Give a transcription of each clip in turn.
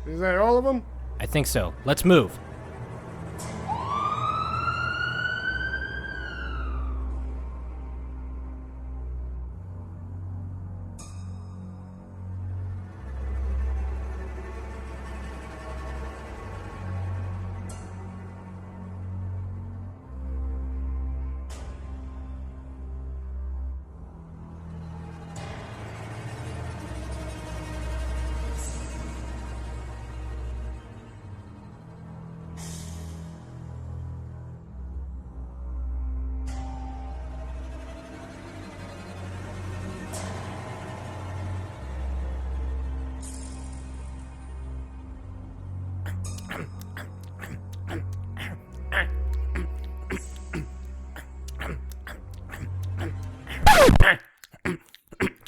Is that all of them? I think so. Let's move.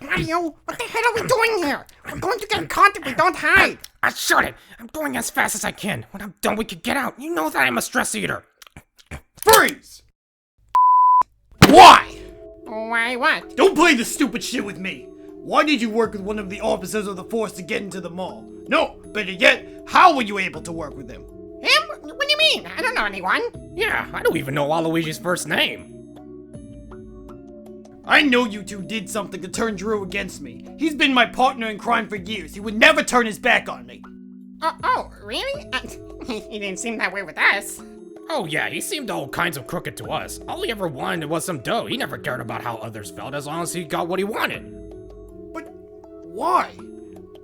Mario, what the hell are we doing here? We're going to get caught if we don't hide. Shut it! I'm going as fast as I can. When I'm done, we can get out. You know that I'm a stress eater. Freeze! Why? Why what? Don't play the stupid shit with me. Why did you work with one of the officers of the force to get into the mall? No, better yet, how were you able to work with him? Him? What do you mean? I don't know anyone. Yeah, I don't even know Waluigi's first name. I know you two did something to turn Drew against me. He's been my partner in crime for years. He would never turn his back on me. Oh, really? He didn't seem that way with us. Oh yeah, he seemed all kinds of crooked to us. All he ever wanted was some dough. He never cared about how others felt as long as he got what he wanted. But why?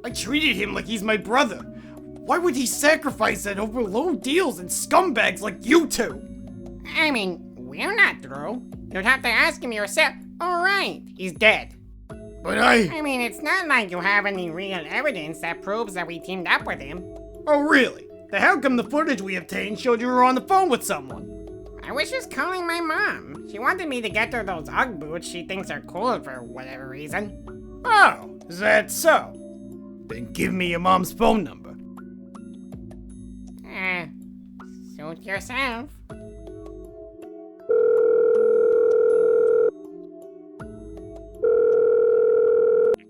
I treated him like he's my brother. Why would he sacrifice that over low deals and scumbags like you two? I mean, we're not Drew. You'd have to ask him yourself. Alright, he's dead. But I mean, it's not like you have any real evidence that proves that we teamed up with him. Oh really? Then how come the footage we obtained showed you were on the phone with someone? I was just calling my mom. She wanted me to get her those Ugg boots she thinks are cool for whatever reason. Oh, is that so? Then give me your mom's phone number. Suit yourself.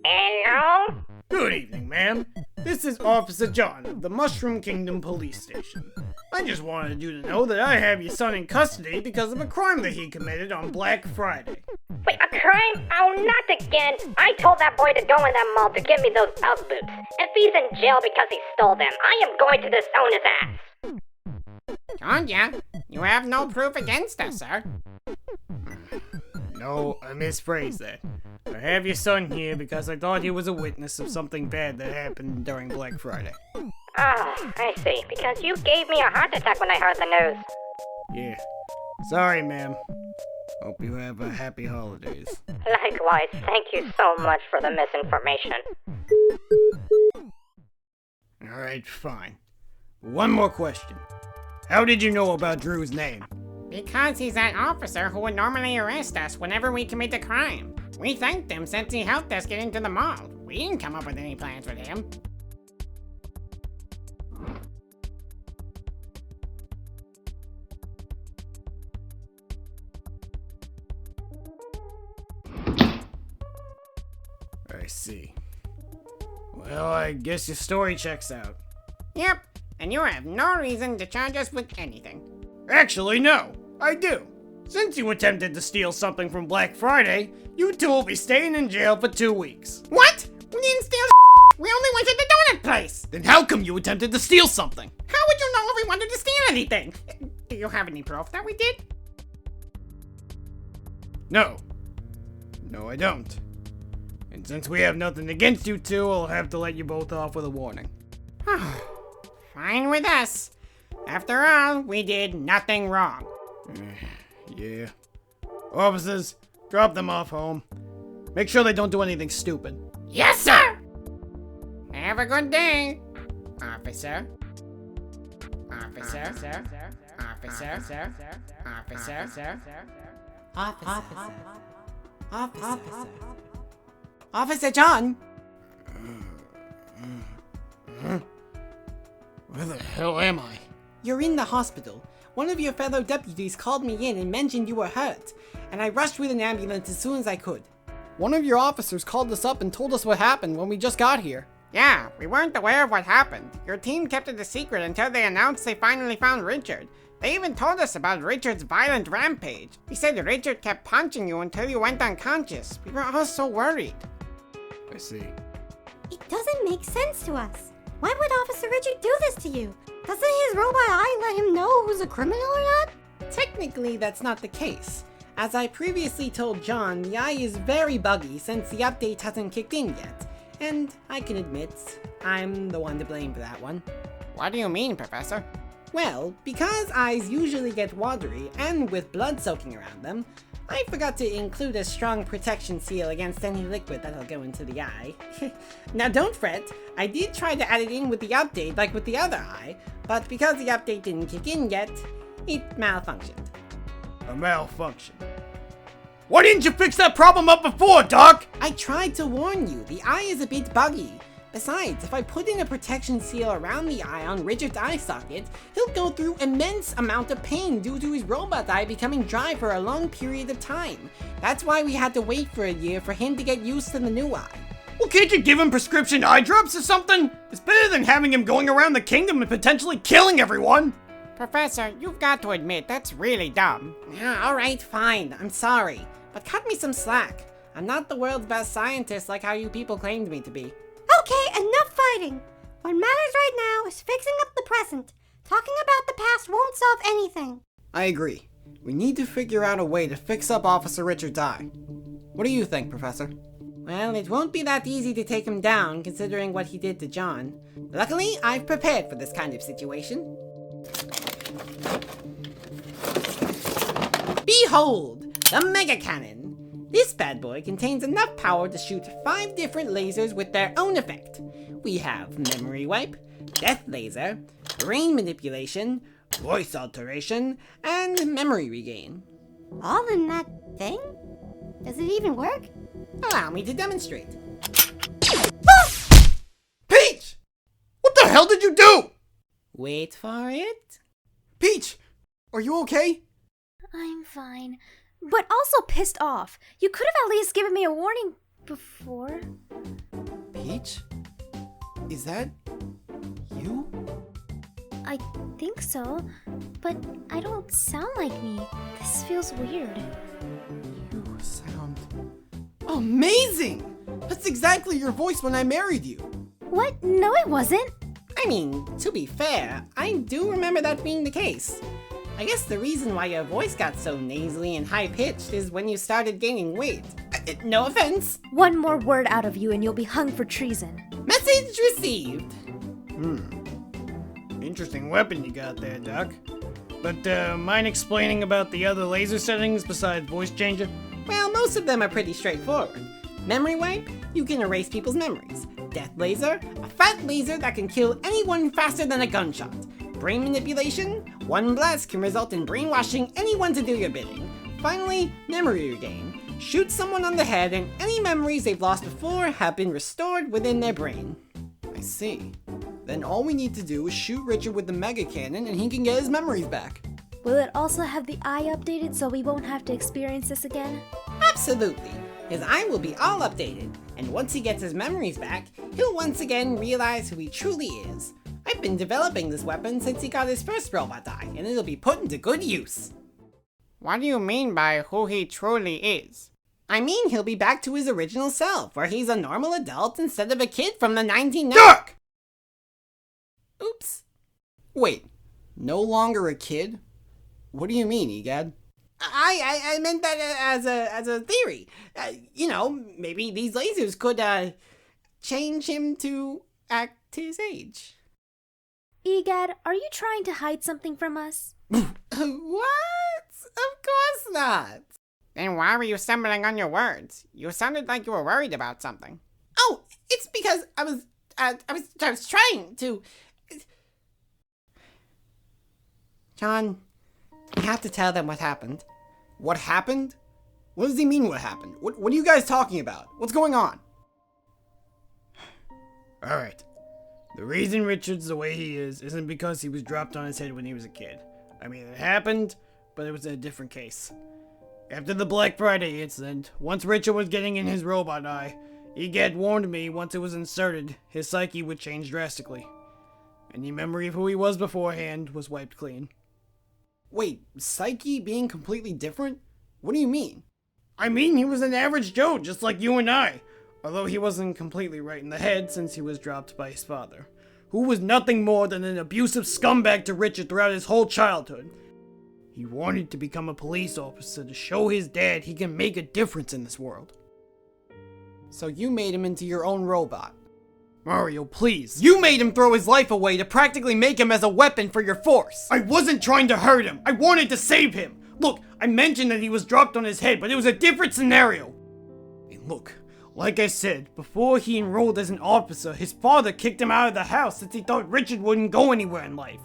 Hello? Good evening, ma'am. This is Officer John of the Mushroom Kingdom Police Station. I just wanted you to know that I have your son in custody because of a crime that he committed on Black Friday. Wait, a crime? Oh, not again. I told that boy to go in that mall to get me those Ugg boots. If he's in jail because he stole them, I am going to disown his ass. Told ya. You have no proof against us, sir. No, I misphrased that. I have your son here because I thought he was a witness of something bad that happened during Black Friday. Oh, I see. Because you gave me a heart attack when I heard the news. Yeah. Sorry, ma'am. Hope you have a happy holidays. Likewise, thank you so much for the misinformation. Alright, fine. One more question. How did you know about Drew's name? Because he's that officer who would normally arrest us whenever we commit a crime. We thanked him since he helped us get into the mall. We didn't come up with any plans with him. I see. Well, I guess your story checks out. Yep, and you have no reason to charge us with anything. Actually, no, I do. Since you attempted to steal something from Black Friday, you two will be staying in jail for 2 weeks. What? We didn't steal We only went to the donut place. Then how come you attempted to steal something? How would you know if we wanted to steal anything? Do you have any proof that we did? No. No, I don't. And since we have nothing against you two, I'll have to let you both off with a warning. Fine with us. After all, we did nothing wrong. Yeah. Officers, drop them off home. Make sure they don't do anything stupid. Yes, sir! Have a good day, officer. Officer. Officer. Officer. Officer. Officer. Officer John! Where the hell am I? You're in the hospital. One of your fellow deputies called me in and mentioned you were hurt, and I rushed with an ambulance as soon as I could. One of your officers called us up and told us what happened when we just got here. Yeah, we weren't aware of what happened. Your team kept it a secret until they announced they finally found Richard. They even told us about Richard's violent rampage. They said Richard kept punching you until you went unconscious. We were all so worried. I see. It doesn't make sense to us. Why would Officer Richard do this to you? Doesn't his robot eye let him know who's a criminal or not? Technically, that's not the case. As I previously told John, the eye is very buggy since the update hasn't kicked in yet. And I can admit, I'm the one to blame for that one. What do you mean, Professor? Well, because eyes usually get watery and with blood soaking around them, I forgot to include a strong protection seal against any liquid that'll go into the eye. Now don't fret, I did try to add it in with the update like with the other eye, but because the update didn't kick in yet, it malfunctioned. A malfunction. Why didn't you fix that problem up before, Doc? I tried to warn you, the eye is a bit buggy. Besides, if I put in a protection seal around the eye on Richard's eye socket, he'll go through immense amount of pain due to his robot eye becoming dry for a long period of time. That's why we had to wait for a year for him to get used to the new eye. Well, can't you give him prescription eye drops or something? It's better than having him going around the kingdom and potentially killing everyone. Professor, you've got to admit, that's really dumb. Yeah, alright, fine, I'm sorry. But cut me some slack. I'm not the world's best scientist like how you people claimed me to be. Okay, enough fighting. What matters right now is fixing up the present. Talking about the past won't solve anything. I agree. We need to figure out a way to fix up Officer Richard's eye. What do you think, Professor? Well, it won't be that easy to take him down, considering what he did to John. Luckily, I've prepared for this kind of situation. Behold, the Mega Cannon! This bad boy contains enough power to shoot 5 different lasers with their own effect. We have Memory Wipe, Death Laser, Brain Manipulation, Voice Alteration, and Memory Regain. All in that thing? Does it even work? Allow me to demonstrate. Peach! What the hell did you do? Wait for it. Peach, are you okay? I'm fine, but also pissed off. You could have at least given me a warning before. Peach? Is that you? I think so, but I don't sound like me. This feels weird. You sound amazing! That's exactly your voice when I married you. What? No, it wasn't. I mean, to be fair, I do remember that being the case. I guess the reason why your voice got so nasally and high-pitched is when you started gaining weight. No offense. One more word out of you and you'll be hung for treason. Message received. Interesting weapon you got there, Doc. But, mind explaining about the other laser settings besides voice changer? Well, most of them are pretty straightforward. Memory Wipe, you can erase people's memories. Death Laser, a fat laser that can kill anyone faster than a gunshot. Brain Manipulation, one blast can result in brainwashing anyone to do your bidding. Finally, Memory Regain. Shoot someone on the head and any memories they've lost before have been restored within their brain. I see. Then all we need to do is shoot Richard with the Mega Cannon and he can get his memories back. Will it also have the eye updated so we won't have to experience this again? Absolutely. His eye will be all updated, and once he gets his memories back, he'll once again realize who he truly is. I've been developing this weapon since he got his first robot eye, and it'll be put into good use. What do you mean by who he truly is? I mean he'll be back to his original self, where he's a normal adult instead of a kid from the 1990s. Doc! Oops. Wait, no longer a kid? What do you mean, Egad? I meant that as a theory. Maybe these lasers could change him to act his age. Egad, are you trying to hide something from us? What? Of course not. Then why were you stumbling on your words? You sounded like you were worried about something. Oh, it's because I was trying to. John, you have to tell them what happened. What happened? What does he mean what happened? What are you guys talking about? What's going on? Alright. The reason Richard's the way he is isn't because he was dropped on his head when he was a kid. I mean, it happened, but it was a different case. After the Black Friday incident, once Richard was getting in his robot eye, Gadd warned me once it was inserted, his psyche would change drastically. Any memory of who he was beforehand was wiped clean. Wait, psyche being completely different? What do you mean? I mean, he was an average Joe, just like you and I. Although he wasn't completely right in the head since he was dropped by his father, who was nothing more than an abusive scumbag to Richard throughout his whole childhood. He wanted to become a police officer to show his dad he can make a difference in this world. So you made him into your own robot. Mario, please. You made him throw his life away to practically make him as a weapon for your force. I wasn't trying to hurt him. I wanted to save him. Look, I mentioned that he was dropped on his head, but it was a different scenario. And look, like I said, before he enrolled as an officer, his father kicked him out of the house since he thought Richard wouldn't go anywhere in life.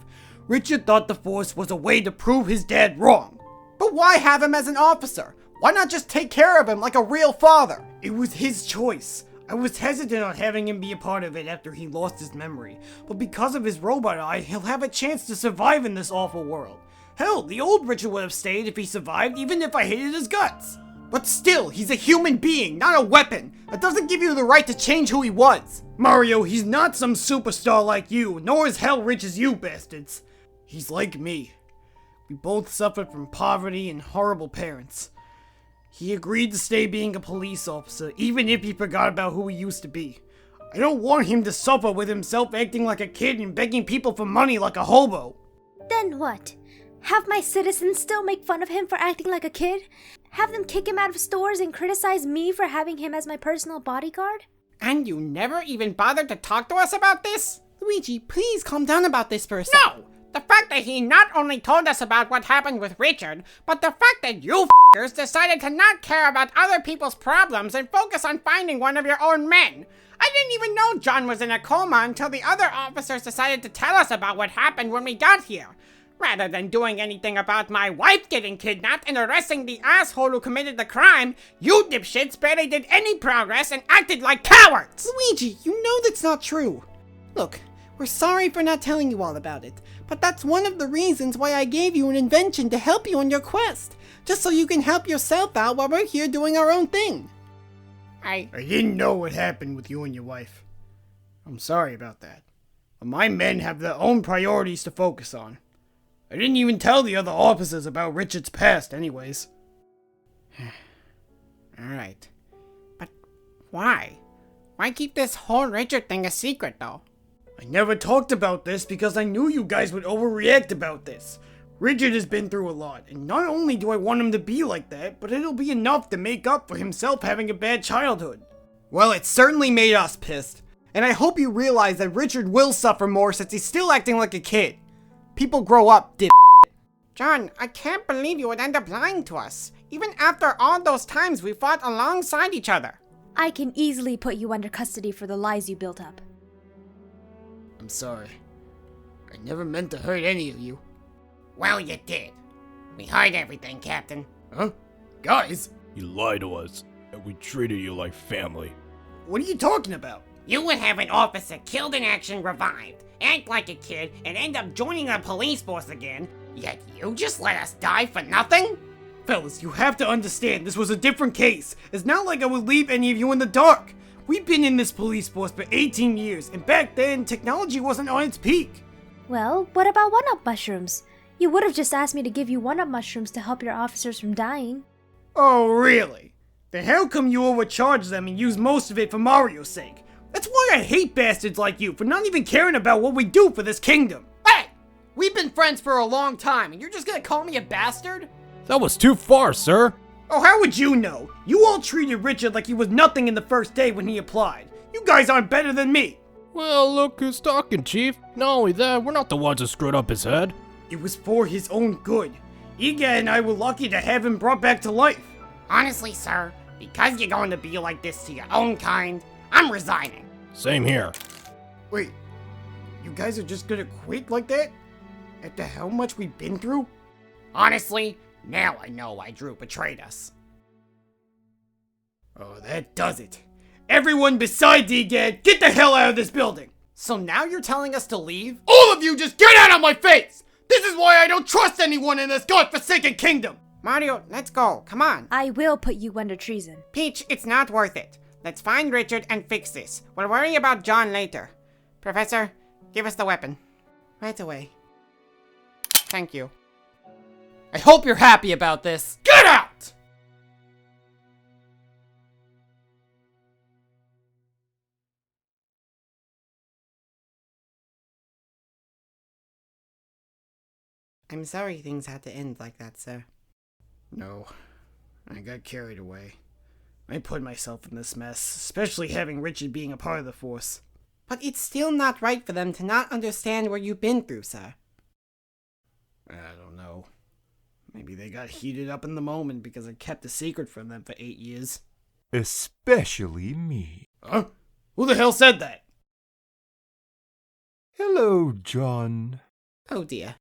Richard thought the Force was a way to prove his dad wrong. But why have him as an officer? Why not just take care of him like a real father? It was his choice. I was hesitant on having him be a part of it after he lost his memory, but because of his robot eye, he'll have a chance to survive in this awful world. Hell, the old Richard would have stayed if he survived, even if I hated his guts. But still, he's a human being, not a weapon. That doesn't give you the right to change who he was. Mario, he's not some superstar like you, nor as hell rich as you bastards. He's like me. We both suffered from poverty and horrible parents. He agreed to stay being a police officer, even if he forgot about who he used to be. I don't want him to suffer with himself acting like a kid and begging people for money like a hobo. Then what? Have my citizens still make fun of him for acting like a kid? Have them kick him out of stores and criticize me for having him as my personal bodyguard? And you never even bothered to talk to us about this? Luigi, please calm down about this for a second. No! The fact that he not only told us about what happened with Richard, but the fact that you f***ers decided to not care about other people's problems and focus on finding one of your own men. I didn't even know John was in a coma until the other officers decided to tell us about what happened when we got here. Rather than doing anything about my wife getting kidnapped and arresting the asshole who committed the crime, you dipshits barely did any progress and acted like cowards! Luigi, you know that's not true. Look, we're sorry for not telling you all about it, but that's one of the reasons why I gave you an invention to help you on your quest, just so you can help yourself out while we're here doing our own thing. I didn't know what happened with you and your wife. I'm sorry about that. But my men have their own priorities to focus on. I didn't even tell the other officers about Richard's past anyways. Alright. But why? Why keep this whole Richard thing a secret though? I never talked about this because I knew you guys would overreact about this. Richard has been through a lot, and not only do I want him to be like that, but it'll be enough to make up for himself having a bad childhood. Well, it certainly made us pissed, and I hope you realize that Richard will suffer more since he's still acting like a kid. People grow up, dip. John, I can't believe you would end up lying to us, even after all those times we fought alongside each other. I can easily put you under custody for the lies you built up. I'm sorry. I never meant to hurt any of you. Well, you did. We heard everything, Captain. Huh? Guys, You lied to us, and we treated you like family. what are you talking about? You would have an officer killed in action revived, act like a kid, and end up joining the police force again, yet you just let us die for nothing? Fellas, you have to understand this was a different case. It's not like I would leave any of you in the dark. We've been in this police force for 18 years, and back then, technology wasn't on its peak. Well, what about one-up mushrooms? You would have just asked me to give you one-up mushrooms to help your officers from dying. Oh, really? Then how come you overcharge them and use most of it for Mario's sake? That's why I hate bastards like you for not even caring about what we do for this kingdom. Hey! We've been friends for a long time, and you're just gonna call me a bastard? That was too far, sir. Oh, how would you know? You all treated Richard like he was nothing in the first day when he applied. You guys aren't better than me. Well, look who's talking, Chief. Not only that, we're not the ones who screwed up his head. It was for his own good. Gadd and I were lucky to have him brought back to life. Honestly, sir, because you're going to be like this to your own kind, I'm resigning. Same here. Wait, you guys are just gonna quit like that? After how much we've been through? Honestly, now I know why Drew betrayed us. Oh, that does it. Everyone besides Gadd, get the hell out of this building! So now you're telling us to leave? All of you just get out of my face! This is why I don't trust anyone in this godforsaken kingdom! Mario, let's go. Come on. I will put you under treason. Peach, it's not worth it. Let's find Richard and fix this. We'll worry about John later. Professor, give us the weapon. Right away. Thank you. I hope you're happy about this. Get out! I'm sorry things had to end like that, sir. No, I got carried away. I put myself in this mess, especially having Richard being a part of the force. But it's still not right for them to not understand what you've been through, sir. I don't know. Maybe they got heated up in the moment because I kept a secret from them for 8 years. Especially me. Huh? Who the hell said that? Hello, John. Oh dear.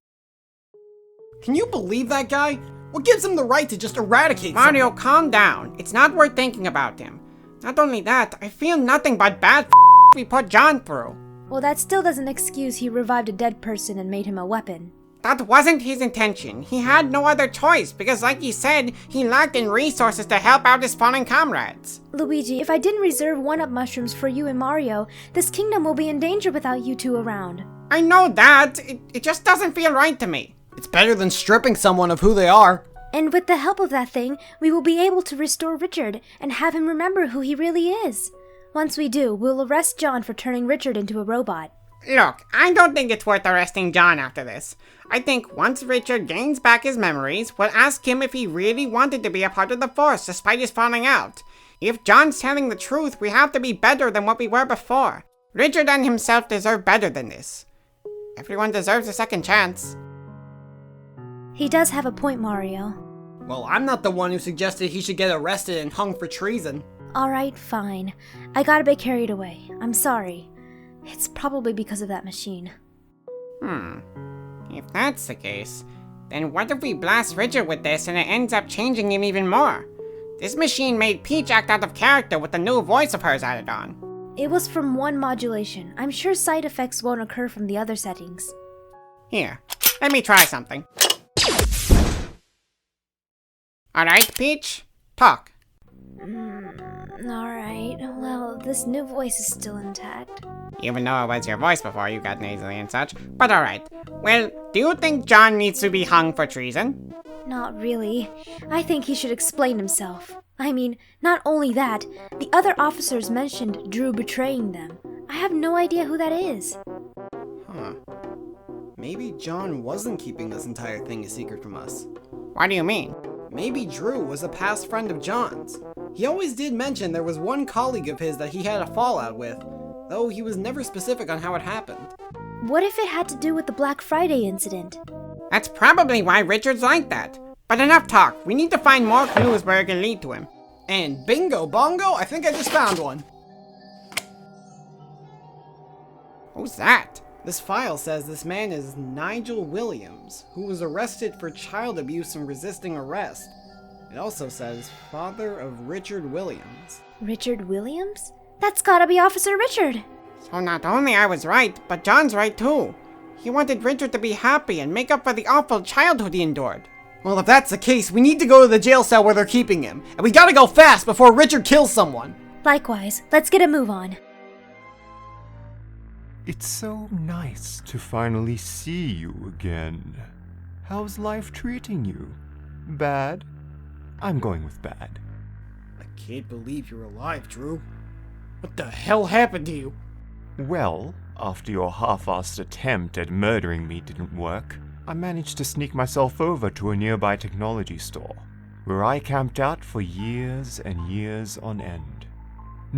Can you believe that guy? What gives him the right to just eradicate Mario, someone? calm down. It's not worth thinking about him. Not only that, I feel nothing but bad we put John through. Well, that still doesn't excuse he revived a dead person and made him a weapon. That wasn't his intention. He had no other choice because, like he said, he lacked in resources to help out his fallen comrades. Luigi, if I didn't reserve one-up mushrooms for you and Mario, this kingdom will be in danger without you two around. I know that. It just doesn't feel right to me. It's better than stripping someone of who they are. And with the help of that thing, we will be able to restore Richard and have him remember who he really is. Once we do, we'll arrest John for turning Richard into a robot. Look, I don't think it's worth arresting John after this. I think once Richard gains back his memories, we'll ask him if he really wanted to be a part of the Force despite his falling out. If John's telling the truth, we have to be better than what we were before. Richard and himself deserve better than this. Everyone deserves a second chance. He does have a point, Mario. Well, I'm not the one who suggested he should get arrested and hung for treason. Alright, fine. I got a bit carried away. I'm sorry. It's probably because of that machine. If that's the case, then what if we blast Richard with this and it ends up changing him even more? This machine made Peach act out of character with the new voice of hers added on. It was from one modulation. I'm sure side effects won't occur from the other settings. Here, let me try something. Alright, Peach, talk. Alright, well, this new voice is still intact. Even though it was your voice before you got nasally and such. But alright. Well, do you think John needs to be hung for treason? Not really. I think he should explain himself. I mean, not only that, the other officers mentioned Drew betraying them. I have no idea who that is. Huh. Maybe John wasn't keeping this entire thing a secret from us. What do you mean? Maybe Drew was a past friend of John's. He always did mention there was one colleague of his that he had a fallout with, though he was never specific on how it happened. What if it had to do with the Black Friday incident? That's probably why Richard's like that. But enough talk. We need to find more clues where it can lead to him. And bingo bongo, I think I just found one. Who's that? This file says this man is Nigel Williams, who was arrested for child abuse and resisting arrest. It also says father of Richard Williams. Richard Williams? That's gotta be Officer Richard! So not only I was right, but John's right too. He wanted Richard to be happy and make up for the awful childhood he endured. Well, if that's the case, we need to go to the jail cell where they're keeping him. And we gotta go fast before Richard kills someone. Likewise, let's get a move on. It's so nice to finally see you again. How's life treating you? Bad? I'm going with bad. I can't believe you're alive, Drew. What the hell happened to you? Well, after your half-assed attempt at murdering me didn't work, I managed to sneak myself over to a nearby technology store, where I camped out for years and years on end.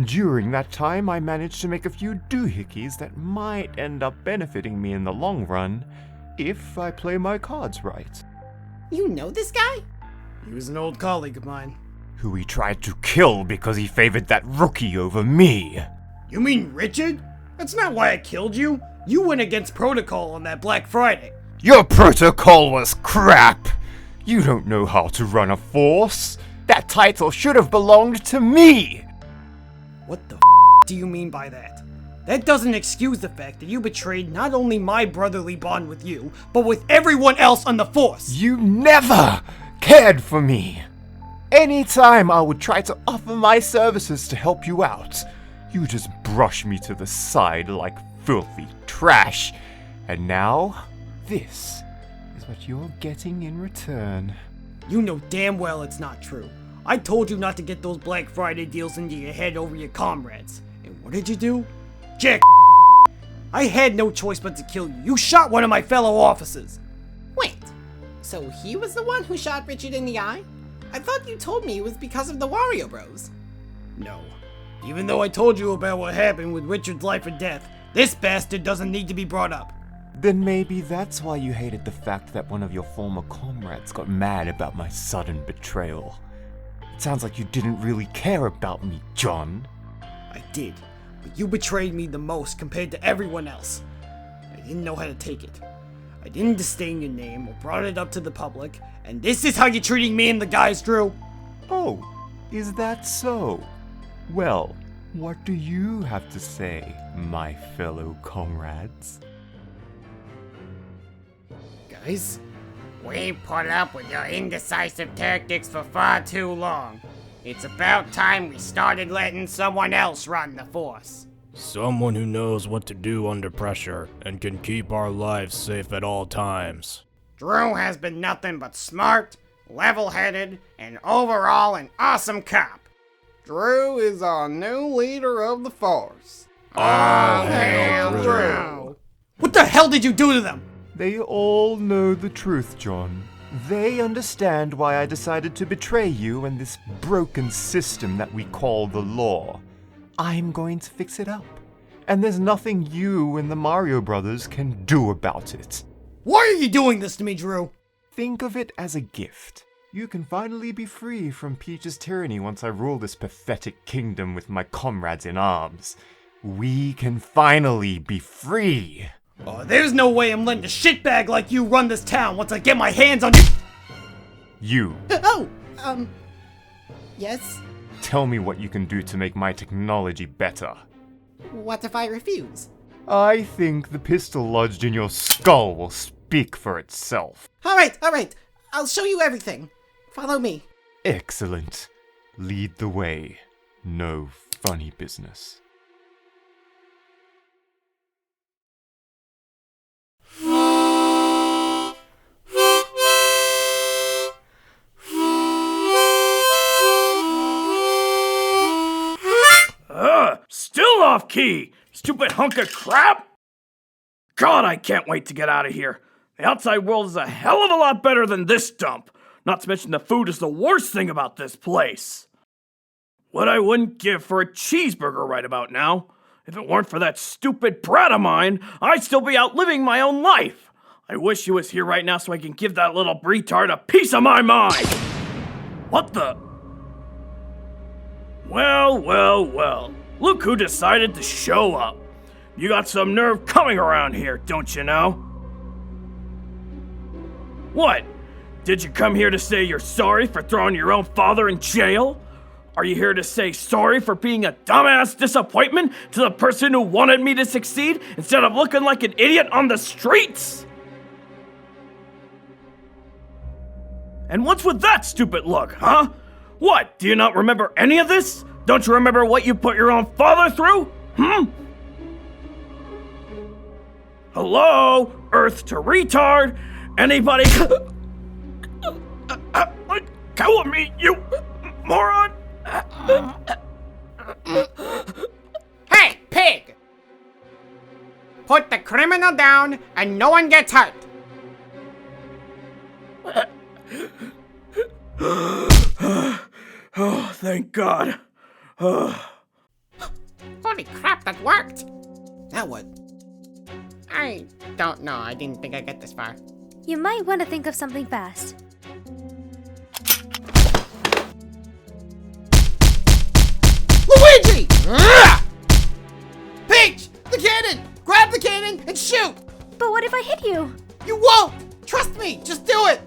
During that time, I managed to make a few doohickeys that might end up benefiting me in the long run, if I play my cards right. You know this guy? He was an old colleague of mine. Who he tried to kill because he favored that rookie over me. You mean Richard? That's not why I killed you. You went against protocol on that Black Friday. Your protocol was crap! You don't know how to run a force. That title should have belonged to me! What the do you mean by that? That doesn't excuse the fact that you betrayed not only my brotherly bond with you, but with everyone else on the Force! You never cared for me! Anytime I would try to offer my services to help you out, you just brush me to the side like filthy trash. And now, this is what you're getting in return. You know damn well it's not true. I told you not to get those Black Friday deals into your head over your comrades. And what did you do? Jack. I had no choice but to kill you. You shot one of my fellow officers. Wait, so he was the one who shot Richard in the eye? I thought you told me it was because of the Wario Bros. No. Even though I told you about what happened with Richard's life and death, this bastard doesn't need to be brought up. Then maybe that's why you hated the fact that one of your former comrades got mad about my sudden betrayal. It sounds like you didn't really care about me, John. I did, but you betrayed me the most compared to everyone else. I didn't know how to take it. I didn't disdain your name or brought it up to the public, and this is how you're treating me and the guys, Drew? Oh, is that so? Well, what do you have to say, my fellow comrades? Guys? We put up with your indecisive tactics for far too long. It's about time we started letting someone else run the force. Someone who knows what to do under pressure and can keep our lives safe at all times. Drew has been nothing but smart, level-headed, and overall an awesome cop. Drew is our new leader of the force. All hail Drew! What the hell did you do to them? They all know the truth, John. They understand why I decided to betray you and this broken system that we call the law. I'm going to fix it up. And there's nothing you and the Mario Brothers can do about it. Why are you doing this to me, Drew? Think of it as a gift. You can finally be free from Peach's tyranny once I rule this pathetic kingdom with my comrades in arms. We can finally be free. Oh, there's no way I'm letting a shitbag like you run this town once I get my hands on you. Yes? Tell me what you can do to make my technology better. What if I refuse? I think the pistol lodged in your skull will speak for itself. Alright. I'll show you everything. Follow me. Excellent. Lead the way. No funny business. Still off key! Stupid hunk of crap! God, I can't wait to get out of here. The outside world is a hell of a lot better than this dump. Not to mention the food is the worst thing about this place. What I wouldn't give for a cheeseburger right about now. If it weren't for that stupid brat of mine, I'd still be out living my own life. I wish he was here right now so I can give that little retard a piece of my mind. What the? Well. Look who decided to show up. You got some nerve coming around here, don't you know? What? Did you come here to say you're sorry for throwing your own father in jail? Are you here to say sorry for being a dumbass disappointment to the person who wanted me to succeed instead of looking like an idiot on the streets? And what's with that stupid look, huh? What, do you not remember any of this? Don't you remember what you put your own father through? Hello? Earth to retard? Anybody? Let go of me, you moron! Hey, pig! Put the criminal down and no one gets hurt. Oh, thank God. Holy crap, that worked! Now what? I don't know, I didn't think I'd get this far. You might want to think of something fast. Luigi! Peach! The cannon! Grab the cannon and shoot! But what if I hit you? You won't! Trust me! Just do it!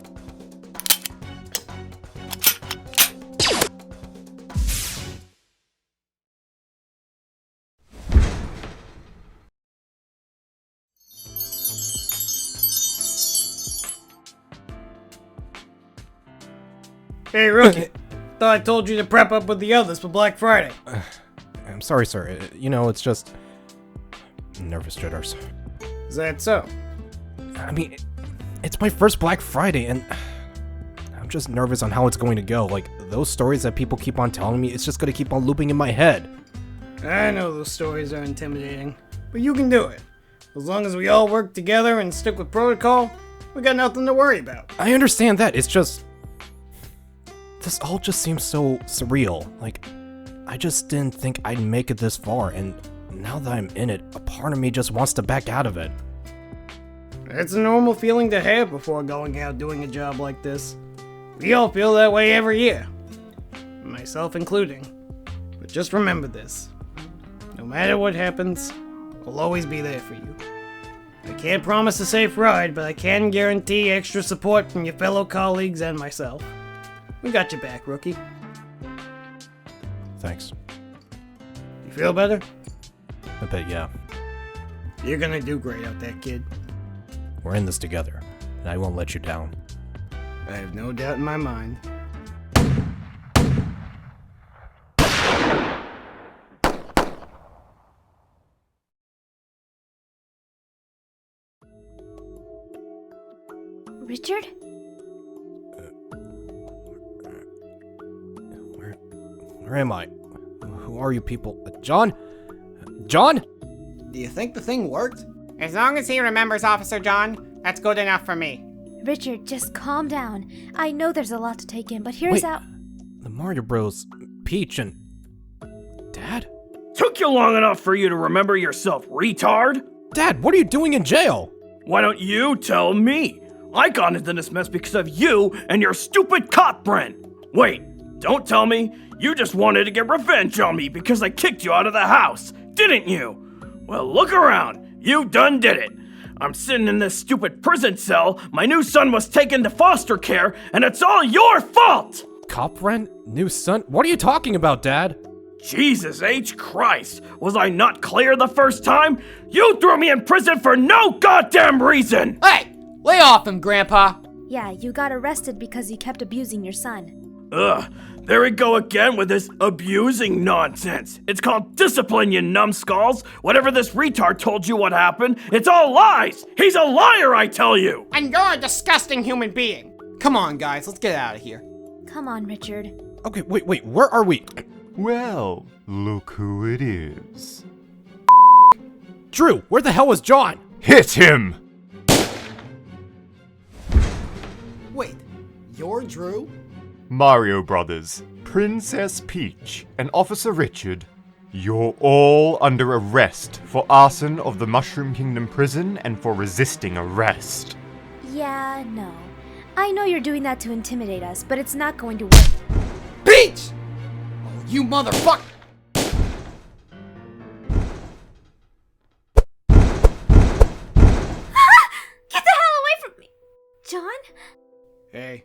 Hey, rookie. thought I told you to prep up with the others for Black Friday. I'm sorry, sir. You know, it's just nervous jitters. Is that so? I mean, it's my first Black Friday, and I'm just nervous on how it's going to go. Like, those stories that people keep on telling me, it's just gonna keep on looping in my head. I know those stories are intimidating, but you can do it. As long as we all work together and stick with protocol, we got nothing to worry about. I understand that. It's just... this all just seems so surreal. Like, I just didn't think I'd make it this far, and now that I'm in it, a part of me just wants to back out of it. It's a normal feeling to have before going out doing a job like this. We all feel that way every year, myself including. But just remember this. No matter what happens, I'll always be there for you. I can't promise a safe ride, but I can guarantee extra support from your fellow colleagues and myself. We got your back, rookie. Thanks. You feel better? I bet, yeah. You're gonna do great out there, kid. We're in this together, and I won't let you down. I have no doubt in my mind. Richard? Where am I? Who are you people? John? John? Do you think the thing worked? As long as he remembers Officer John, that's good enough for me. Richard, just calm down. I know there's a lot to take in, but here's Wait, the Mario Bros, Peach, and... Dad? Took you long enough for you to remember yourself, retard? Dad, what are you doing in jail? Why don't you tell me? I got into this mess because of you and your stupid cop friend. Wait, don't tell me you just wanted to get revenge on me because I kicked you out of the house, didn't you? Well, look around. You done did it. I'm sitting in this stupid prison cell, my new son was taken to foster care, and it's all your fault! Cop friend? New son? What are you talking about, Dad? Jesus H. Christ, was I not clear the first time? You threw me in prison for no goddamn reason! Hey! Lay off him, Grandpa! Yeah, you got arrested because you kept abusing your son. Ugh, there we go again with this abusing nonsense. It's called discipline, you numbskulls. Whatever this retard told you what happened, it's all lies! He's a liar, I tell you! And you're a disgusting human being. Come on, guys, let's get out of here. Come on, Richard. Okay, wait, where are we? Well, look who it is. Drew, where the hell was John? Hit him! Wait, you're Drew? Mario Brothers, Princess Peach, and Officer Richard, you're all under arrest for arson of the Mushroom Kingdom prison and for resisting arrest. Yeah, no. I know you're doing that to intimidate us, but it's not going to work. Peach! Oh, you motherfucker! Get the hell away from me! John? Hey,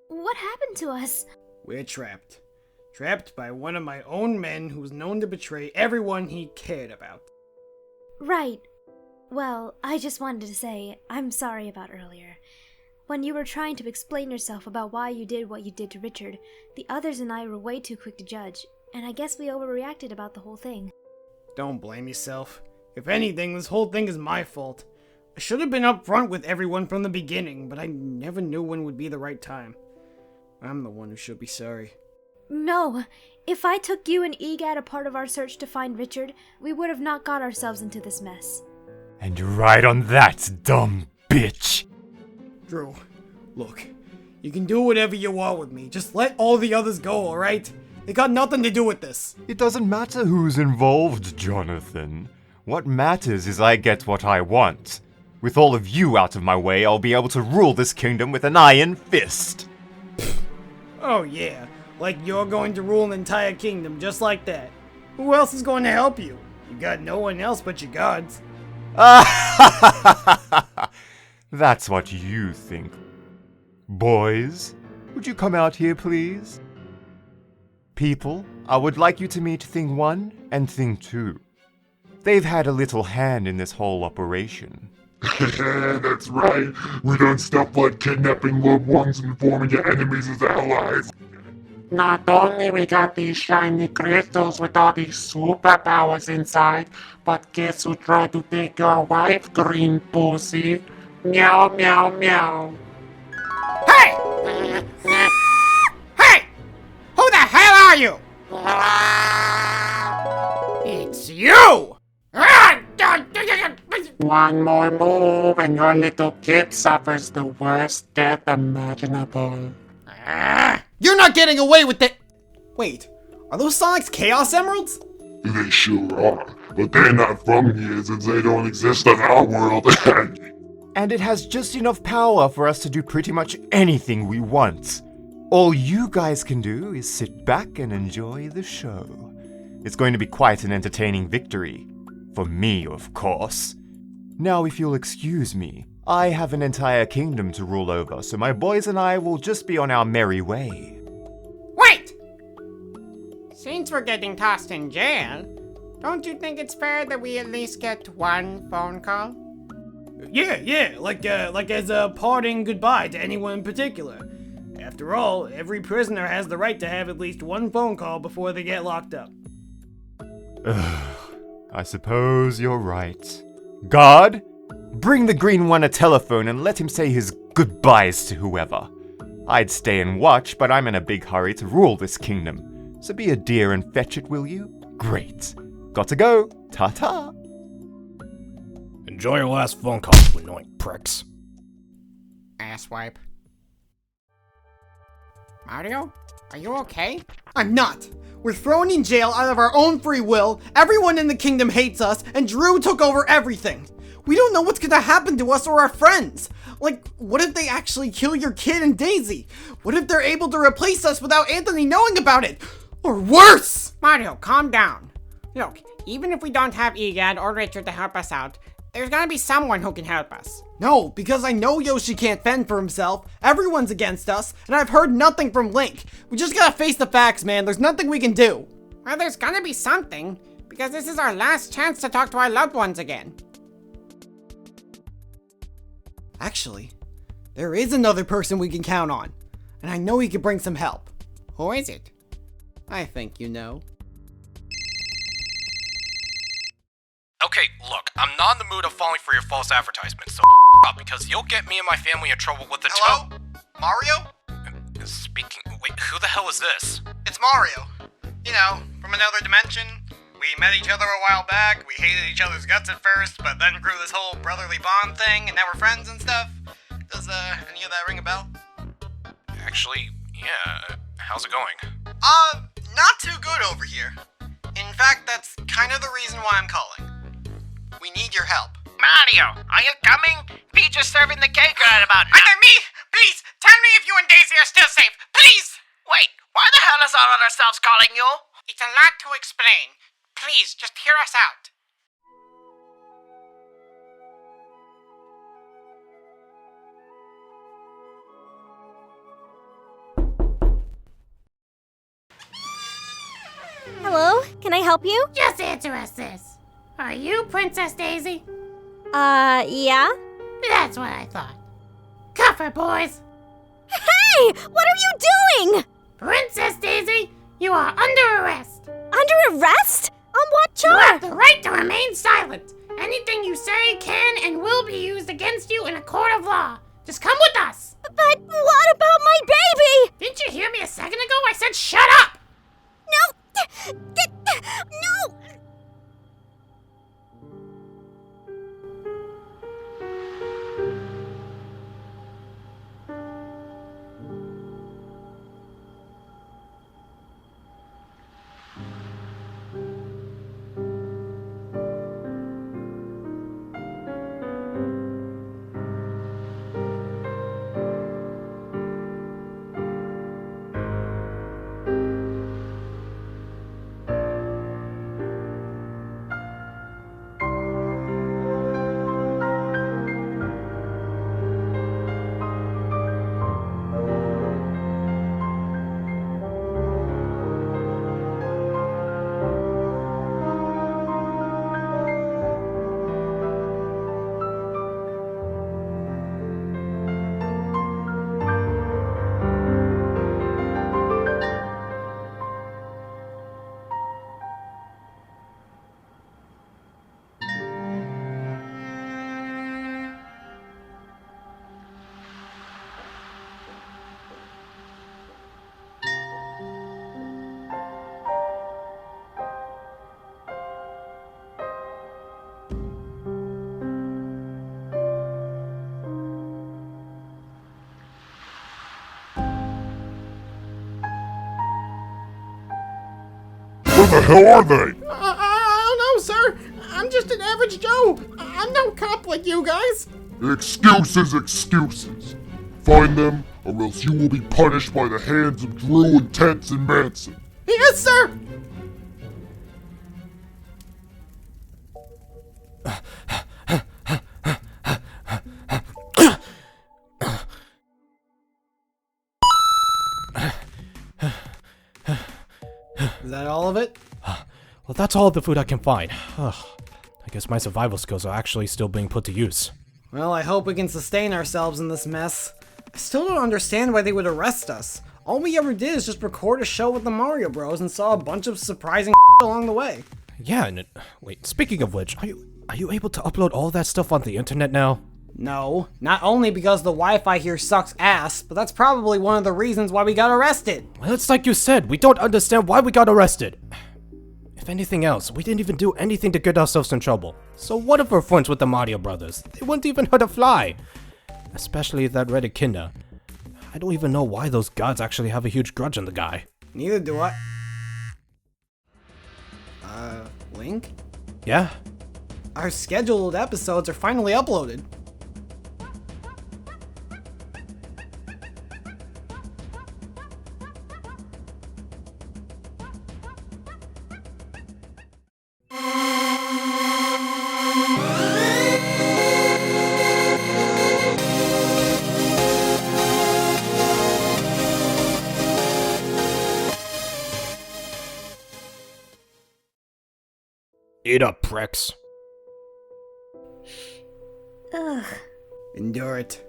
What happened to us? we're trapped. Trapped by one of my own men who's known to betray everyone he cared about. Right. Well, I just wanted to say, I'm sorry about earlier. When you were trying to explain yourself about why you did what you did to Richard, the others and I were way too quick to judge, and I guess we overreacted about the whole thing. Don't blame yourself. If anything, this whole thing is my fault. I should have been upfront with everyone from the beginning, but I never knew when would be the right time. I'm the one who should be sorry. No, if I took you and Gadd a part of our search to find Richard, we would have not got ourselves into this mess. And right on that, dumb bitch! Drew, look, you can do whatever you want with me. Just let all the others go, alright? They got nothing to do with this. It doesn't matter who's involved, Jonathan. What matters is I get what I want. With all of you out of my way, I'll be able to rule this kingdom with an iron fist. Oh yeah, like you're going to rule an entire kingdom just like that. Who else is going to help you? You got no one else but your gods. That's what you think. Boys, would you come out here, please? People, I would like you to meet Thing 1 and Thing 2. They've had a little hand in this whole operation. That's right. We done stuff like kidnapping loved ones and forming your enemies as allies. Not only we got these shiny crystals with all these superpowers inside, but guess who tried to take your wife, green pussy? Meow, meow, meow. Hey! Hey! Who the hell are you? It's you! One more move and your little kid suffers the worst death imaginable. You're not getting away with it! Wait, are those Sonic's Chaos Emeralds? They sure are, but they're not from here since they don't exist in our world. And it has just enough power for us to do pretty much anything we want. All you guys can do is sit back and enjoy the show. It's going to be quite an entertaining victory. For me, of course. Now, if you'll excuse me, I have an entire kingdom to rule over, so my boys and I will just be on our merry way. Wait! Since we're getting tossed in jail, don't you think it's fair that we at least get one phone call? Yeah, like as a parting goodbye to anyone in particular. After all, every prisoner has the right to have at least one phone call before they get locked up. I suppose you're right. Guard, bring the green one a telephone and let him say his goodbyes to whoever. I'd stay and watch, but I'm in a big hurry to rule this kingdom. So be a dear and fetch it, will you? Great. Got to go. Ta-ta. Enjoy your last phone call, you annoying pricks. Asswipe. Mario? Are you okay? I'm not. We're thrown in jail out of our own free will, everyone in the kingdom hates us, and Drew took over everything. We don't know what's gonna happen to us or our friends. Like, what if they actually kill your kid and Daisy? What if they're able to replace us without Anthony knowing about it? Or worse! Mario, calm down. Look, even if we don't have Gadd or Richard to help us out, there's gotta be someone who can help us. No, because I know Yoshi can't fend for himself, everyone's against us, and I've heard nothing from Link. We just gotta face the facts, man, there's nothing we can do. Well, there's gonna be something, because this is our last chance to talk to our loved ones again. Actually, there is another person we can count on, and I know he could bring some help. Who is it? I think you know. Okay, look, I'm not in the mood of falling for your false advertisements, so up, because you'll get me and my family in trouble with the Hello? Mario? Speaking, wait, who the hell is this? It's Mario. You know, from another dimension. We met each other a while back, we hated each other's guts at first, but then grew this whole brotherly bond thing, and now we're friends and stuff. Does any of that ring a bell? Actually, yeah, how's it going? Not too good over here. In fact, that's kind of the reason why I'm calling. We need your help. Mario, are you coming? Peach is serving the cake right about now. Me! Please, tell me if you and Daisy are still safe, please! Wait, why the hell is our other selves calling you? It's a lot to explain. Please, just hear us out. Hello, can I help you? Just answer us this. Are you Princess Daisy? Yeah? That's what I thought. Cuff her, boys. Hey! What are you doing? Princess Daisy, you are under arrest. Under arrest? On what You have charge? the right to remain silent. Anything you say can and will be used against you in a court of law. Just come with us. But what about my baby? Didn't you hear me a second ago? I said shut up! No! No! hell are they? I don't know, sir. I'm just an average Joe. I'm no cop like you guys. Excuses, excuses. Find them, or else you will be punished by the hands of Drew and Tense and Manson. Yes, sir. Is that all of it? Well, that's all of the food I can find. I guess my survival skills are actually still being put to use. Well, I hope we can sustain ourselves in this mess. I still don't understand why they would arrest us. All we ever did is just record a show with the Mario Bros and saw a bunch of surprising along the way. Yeah, and wait, speaking of which, are you able to upload all that stuff on the internet now? No, not only because the Wi-Fi here sucks ass, but that's probably one of the reasons why we got arrested. Well, it's like you said, we don't understand why we got arrested. If anything else, we didn't even do anything to get ourselves in trouble. So what if we're friends with the Mario Brothers? They wouldn't even hurt a fly. Especially that red echidna. I don't even know why those gods actually have a huge grudge on the guy. Neither do I. Link? Yeah? Our scheduled episodes are finally uploaded. Eat up, pricks. Ugh. Endure it.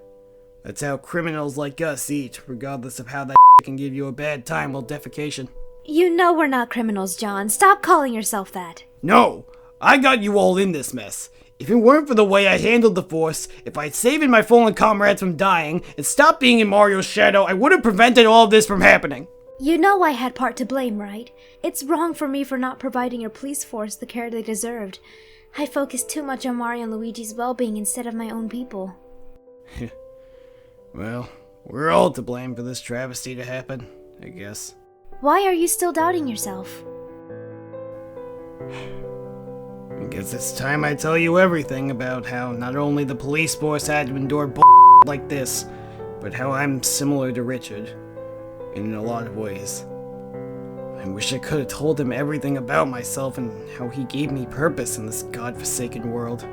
That's how criminals like us eat, regardless of how that can give you a bad time while defecation. You know we're not criminals, John. Stop calling yourself that. No! I got you all in this mess. If it weren't for the way I handled the Force, if I'd saved my fallen comrades from dying, and stopped being in Mario's shadow, I would have prevented all of this from happening. You know I had part to blame, right? It's wrong for me for not providing your police force the care they deserved. I focused too much on Mario and Luigi's well-being instead of my own people. Well, we're all to blame for this travesty to happen, I guess. Why are you still doubting yourself? I guess it's time I tell you everything about how not only the police force had to endure like this, but how I'm similar to Richard. In a lot of ways. I wish I could have told him everything about myself and how he gave me purpose in this godforsaken world.